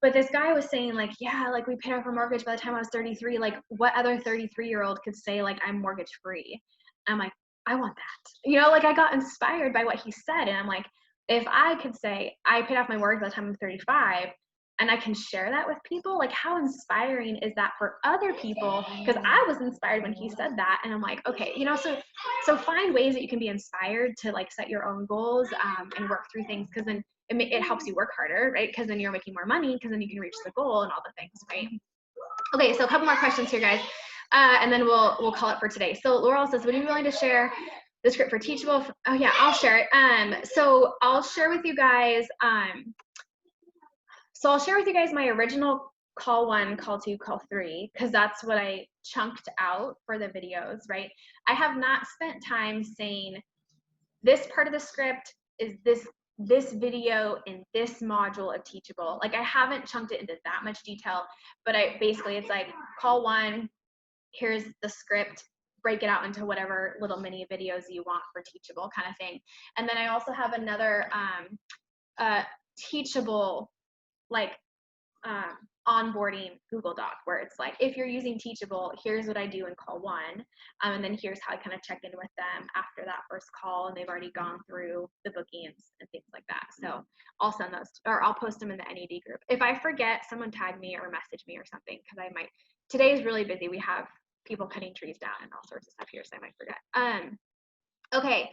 But this guy was saying like, yeah, like we paid off our mortgage by the time I was 33. Like what other 33-year-old could say like I'm mortgage free? I'm like, I want that. You know, like I got inspired by what he said. And I'm like, if I could say I paid off my mortgage by the time I'm 35 and I can share that with people, like how inspiring is that for other people? Because I was inspired when he said that. And I'm like, okay, you know, so find ways that you can be inspired to like set your own goals and work through things, because then it helps you work harder, right? Because then you're making more money, because then you can reach the goal and all the things, right? Okay, so a couple more questions here, guys. And then we'll call it for today. So Laurel says, would you be willing to share the script for Teachable? Oh yeah, I'll share it. So I'll share with you guys, my original call 1, call 2, call 3, because that's what I chunked out for the videos, right? I have not spent time saying this part of the script is this video in this module of Teachable. Like I haven't chunked it into that much detail, but it's like call 1, here's the script, break it out into whatever little mini videos you want for Teachable kind of thing. And then I also have another Teachable like onboarding Google Doc where it's like, if you're using Teachable, here's what I do in call 1. And then here's how I kind of check in with them after that first call and they've already gone through the bookings and things like that. So I'll send those, or I'll post them in the NED group. If I forget, someone tag me or message me or something, because I might. Today is really busy. We have people cutting trees down and all sorts of stuff here, so I might forget. Okay.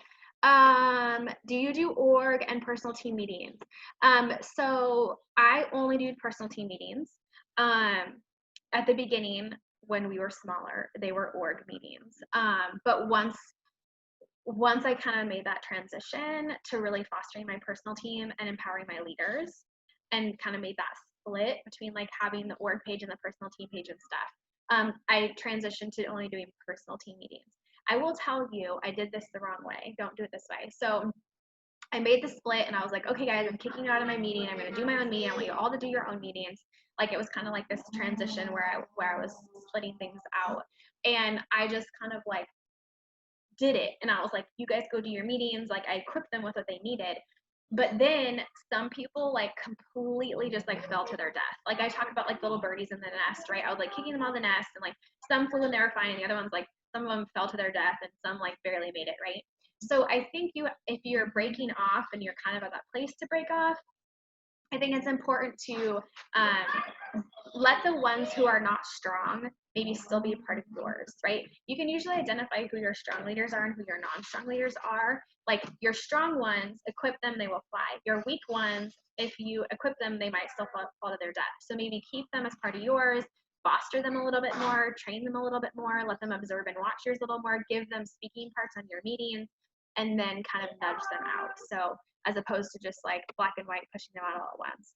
Do you do org and personal team meetings? So I only do personal team meetings. At the beginning, when we were smaller, they were org meetings. But once I kind of made that transition to really fostering my personal team and empowering my leaders, and kind of made that split between like having the org page and the personal team page and stuff, I transitioned to only doing personal team meetings. I will tell you, I did this the wrong way. Don't do it this way. So I made the split and I was like, okay guys, I'm kicking you out of my meeting. I'm going to do my own meeting. I want you all to do your own meetings. Like it was kind of like this transition where I was splitting things out. And I just kind of like did it. And I was like, you guys go do your meetings. Like I equipped them with what they needed. But then some people like completely just like fell to their death. Like I talked about like little birdies in the nest, right? I was like kicking them out of the nest and like some flew and they were fine. And the other ones, like some of them fell to their death and some like barely made it, right? So I think if you're breaking off and you're kind of at that place to break off, I think it's important to let the ones who are not strong maybe still be a part of yours, right? You can usually identify who your strong leaders are and who your non-strong leaders are. Like your strong ones, equip them, they will fly. Your weak ones, if you equip them, they might still fall to their death. So maybe keep them as part of yours, foster them a little bit more, train them a little bit more, let them absorb and watch yours a little more, give them speaking parts on your meetings, and then kind of nudge them out. So as opposed to just like black and white pushing them out all at once.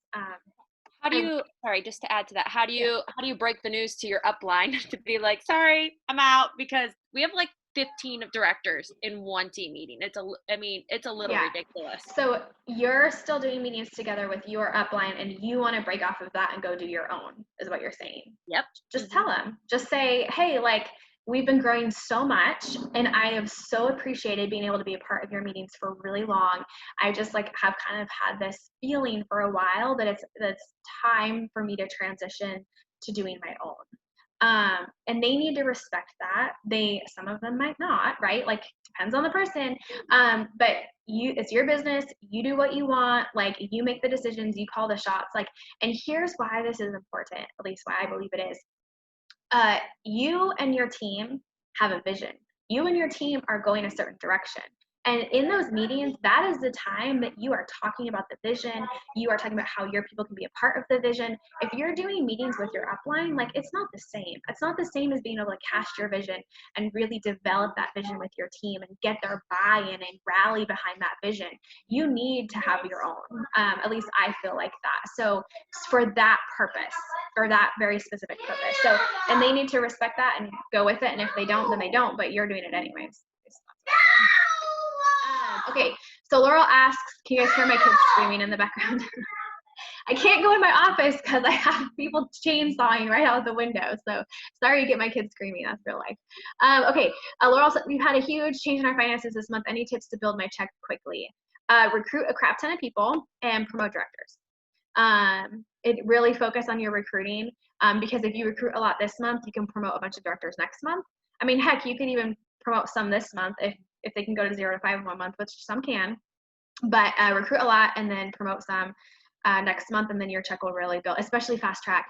How do you, sorry, just to add to that, how do you break the news to your upline to be like, sorry, I'm out, because we have like 15 of directors in one team meeting. It's a little ridiculous. So you're still doing meetings together with your upline and you want to break off of that and go do your own, is what you're saying. Yep. Just tell them, just say, hey, like, we've been growing so much and I have so appreciated being able to be a part of your meetings for really long. I just like have kind of had this feeling for a while that it's time for me to transition to doing my own. And they need to respect that. Some of them might not, right? Like depends on the person. But it's your business. You do what you want. Like you make the decisions, you call the shots. Like, and here's why this is important, at least why I believe it is. You and your team have a vision. You and your team are going a certain direction. And in those meetings, that is the time that you are talking about the vision. You are talking about how your people can be a part of the vision. If you're doing meetings with your upline, like it's not the same. It's not the same as being able to cast your vision and really develop that vision with your team and get their buy-in and rally behind that vision. You need to have your own. At least I feel like that. So for that purpose, for that very specific purpose. So, and they need to respect that and go with it. And if they don't, then they don't, but you're doing it anyways. Okay, so Laurel asks, can you guys hear my kids screaming in the background? I can't go in my office because I have people chainsawing right out the window. So sorry to get my kids screaming. That's real life. Okay, Laurel said, we've had a huge change in our finances this month. Any tips to build my check quickly? Recruit a crap ton of people and promote directors. It really focus on your recruiting because if you recruit a lot this month, you can promote a bunch of directors next month. I mean, heck, you can even promote some this month if they can go to 0 to 5 in 1 month, which some can, but recruit a lot and then promote some next month, and then your check will really build, especially fast track.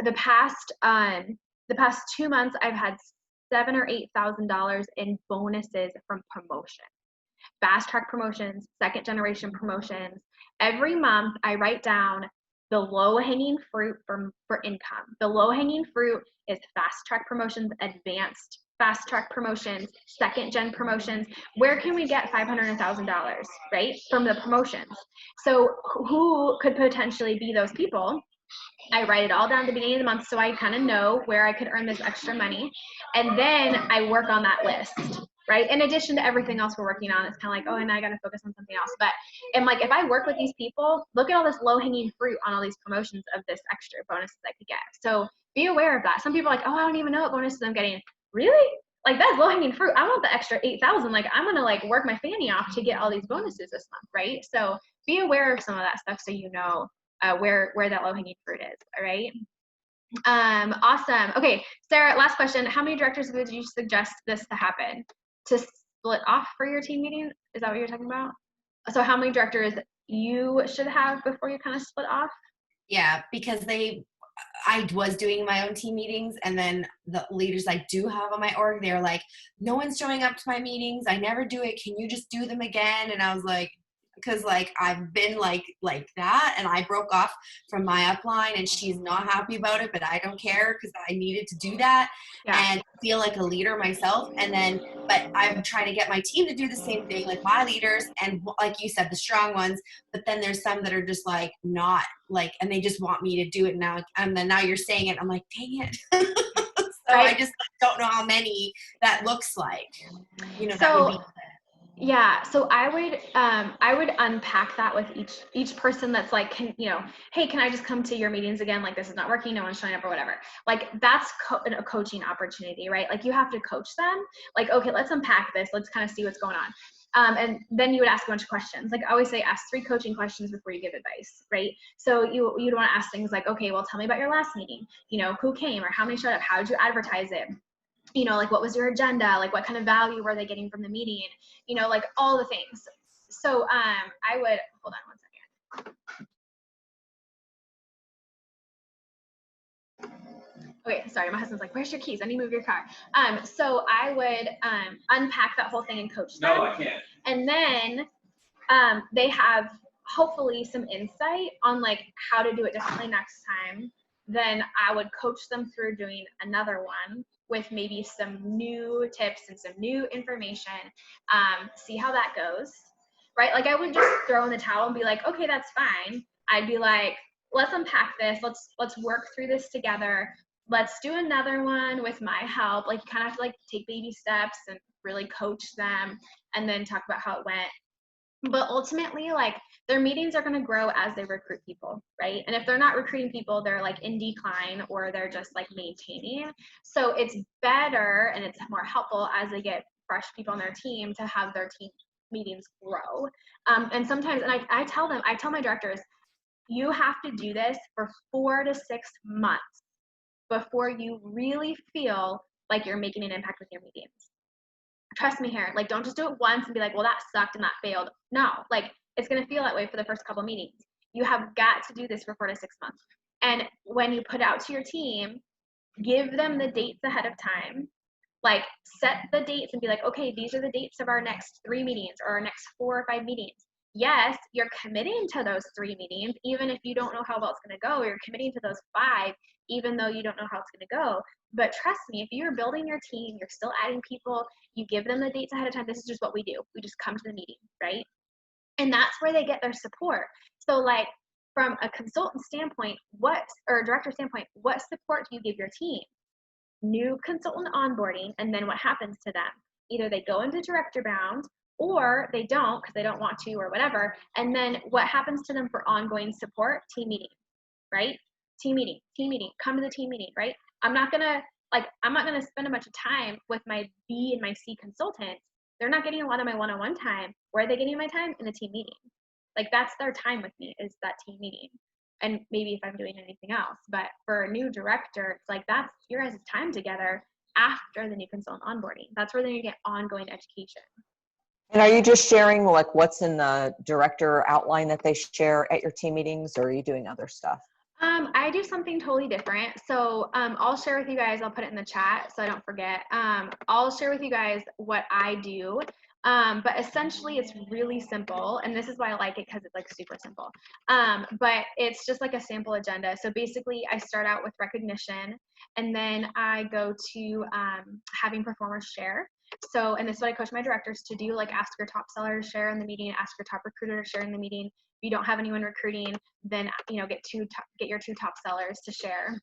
The past 2 months, I've had $7,000 or $8,000 in bonuses from promotion, fast track promotions, second generation promotions. Every month, I write down the low hanging fruit for income. The low hanging fruit is fast track promotions, advanced fast track promotions, second gen promotions. Where can we get $500 and $1,000, right, from the promotions? So who could potentially be those people? I write it all down at the beginning of the month so I kind of know where I could earn this extra money. And then I work on that list, right? In addition to everything else we're working on, it's kind of like, oh, and I got to focus on something else. But I'm like, if I work with these people, look at all this low hanging fruit on all these promotions of this extra bonuses I could get. So be aware of that. Some people are like, oh, I don't even know what bonuses I'm getting. Really? Like that's low hanging fruit. I want the extra 8,000. Like I'm going to like work my fanny off to get all these bonuses this month, right? So be aware of some of that stuff so you know where that low hanging fruit is. All right. Awesome. Okay, Sarah, last question. How many directors would you suggest this to happen? To split off for your team meeting? Is that what you're talking about? So how many directors you should have before you kind of split off? Yeah, because I was doing my own team meetings, and then the leaders I do have on my org, they're like, no one's showing up to my meetings. I never do it. Can you just do them again? And I was like, because like I've been like that, and I broke off from my upline, and she's not happy about it, but I don't care because I needed to do that and feel like a leader myself. And then, but I'm trying to get my team to do the same thing, like my leaders, and like you said, the strong ones. But then there's some that are just like not like, and they just want me to do it now. And then now you're saying it, I'm like, dang it. So I just don't know how many that looks like. You know, that would be. Yeah, so I would unpack that with each person that's like, hey, can I just come to your meetings again? Like this is not working, no one's showing up or whatever. Like that's a coaching opportunity, right? Like you have to coach them. Like, okay, let's unpack this. Let's kind of see what's going on. And then you would ask a bunch of questions. Like I always say, ask 3 coaching questions before you give advice, right? So you'd want to ask things like, okay, well, tell me about your last meeting. Who came or how many showed up? How did you advertise it? Like what was your agenda? Like what kind of value were they getting from the meeting? Like all the things. So I would, hold on one second. Okay, sorry, my husband's like, where's your keys? I need to move your car. So I would unpack that whole thing and coach them. No, I can't. And then they have hopefully some insight on like how to do it differently next time. Then I would coach them through doing another one with maybe some new tips and some new information. See how that goes, right? Like I would just throw in the towel and be like, okay, that's fine. I'd be like, let's unpack this. Let's work through this together. Let's do another one with my help. Like you kind of have to like take baby steps and really coach them and then talk about how it went. But ultimately, like their meetings are going to grow as they recruit people, right? And if they're not recruiting people, they're like in decline or they're just like maintaining. So it's better and it's more helpful as they get fresh people on their team to have their team meetings grow. And sometimes, and I tell my directors, you have to do this for 4 to 6 months before you really feel like you're making an impact with your meetings. Trust me here, like don't just do it once and be like, well, that sucked and that failed. No, like it's going to feel that way for the first couple meetings. You have got to do this for 4 to 6 months. And when you put out to your team, give them the dates ahead of time. Like set the dates and be like, okay, these are the dates of our next 3 meetings or our next 4 or 5 meetings. Yes, you're committing to those 3 meetings, even if you don't know how well it's going to go. You're committing to those 5, even though you don't know how it's going to go. But trust me, if you're building your team, you're still adding people, you give them the dates ahead of time. This is just what we do. We just come to the meeting, right? And that's where they get their support. So like from a consultant standpoint, or a director standpoint, what support do you give your team? New consultant onboarding, and then what happens to them? Either they go into director bound or they don't because they don't want to or whatever. And then what happens to them for ongoing support? Team meeting, right? Team meeting, come to the team meeting, right? I'm not gonna spend a bunch of time with my B and my C consultants. They're not getting a lot of my one-on-one time. Where are they getting my time? In the team meeting. Like that's their time with me, is that team meeting. And maybe if I'm doing anything else, but for a new director, it's like that's your guys' time together after the new consultant onboarding. That's where they're gonna get ongoing education. And are you just sharing like what's in the director outline that they share at your team meetings, or are you doing other stuff? I do something totally different. So I'll share with you guys, I'll put it in the chat so I don't forget. I'll share with you guys what I do. But essentially it's really simple. And this is why I like it, because it's like super simple. But it's just like a sample agenda. So basically I start out with recognition, and then I go to having performers share. So, and this is what I coach my directors to do, like ask your top seller to share in the meeting, ask your top recruiter to share in the meeting. If you don't have anyone recruiting, then get your 2 top sellers to share.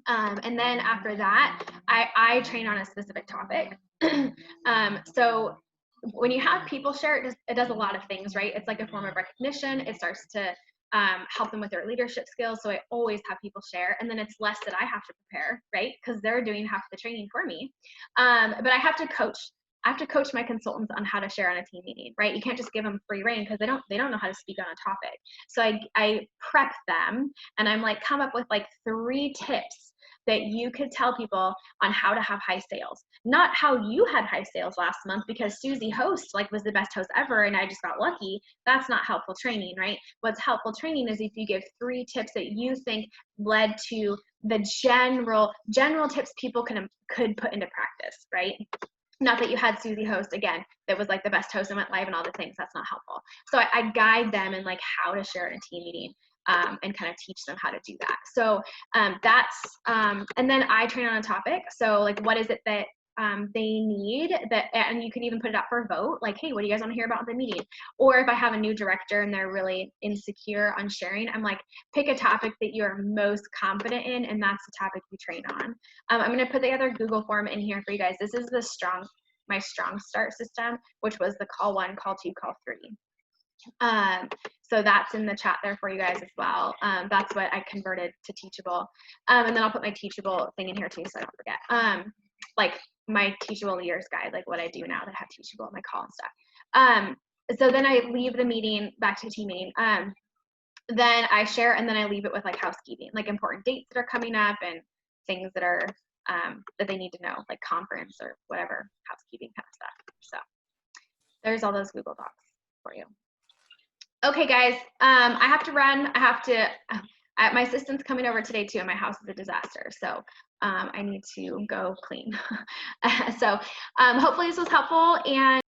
And then after that, I train on a specific topic. So when you have people share, it does a lot of things, right? It's like a form of recognition. It starts to help them with their leadership skills. So I always have people share, and then it's less that I have to prepare, right? Because they're doing half the training for me. But I have to coach my consultants on how to share on a team meeting, right? You can't just give them free reign because they don't know how to speak on a topic. So I prep them, and I'm like, come up with like 3 tips that you could tell people on how to have high sales. Not how you had high sales last month because Susie host was the best host ever and I just got lucky. That's not helpful training, right? What's helpful training is if you give 3 tips that you think led to the general tips people could put into practice, right? Not that you had Susie host again that was like the best host and went live and all the things. That's not helpful. So I guide them in like how to share in a team meeting. And kind of teach them how to do that. So that's, and then I train on a topic. So like, what is it that they need and you can even put it out for a vote. Like, hey, what do you guys want to hear about in the meeting? Or if I have a new director and they're really insecure on sharing, I'm like, pick a topic that you're most confident in, and that's the topic you train on. I'm going to put the other Google form in here for you guys. This is my strong start system, which was the call 1, call 2, call 3. So that's in the chat there for you guys as well. That's what I converted to Teachable. And then I'll put my Teachable thing in here too, so I don't forget. Like my Teachable leaders guide, like what I do now that I have Teachable in my call and stuff. So then I leave the meeting back to the team meeting. Then I share, and then I leave it with like housekeeping, like important dates that are coming up and things that are that they need to know, like conference or whatever, housekeeping kind of stuff. So there's all those Google Docs for you. Okay, guys, I have to run. my assistant's coming over today too, and my house is a disaster. So I need to go clean. So hopefully this was helpful. And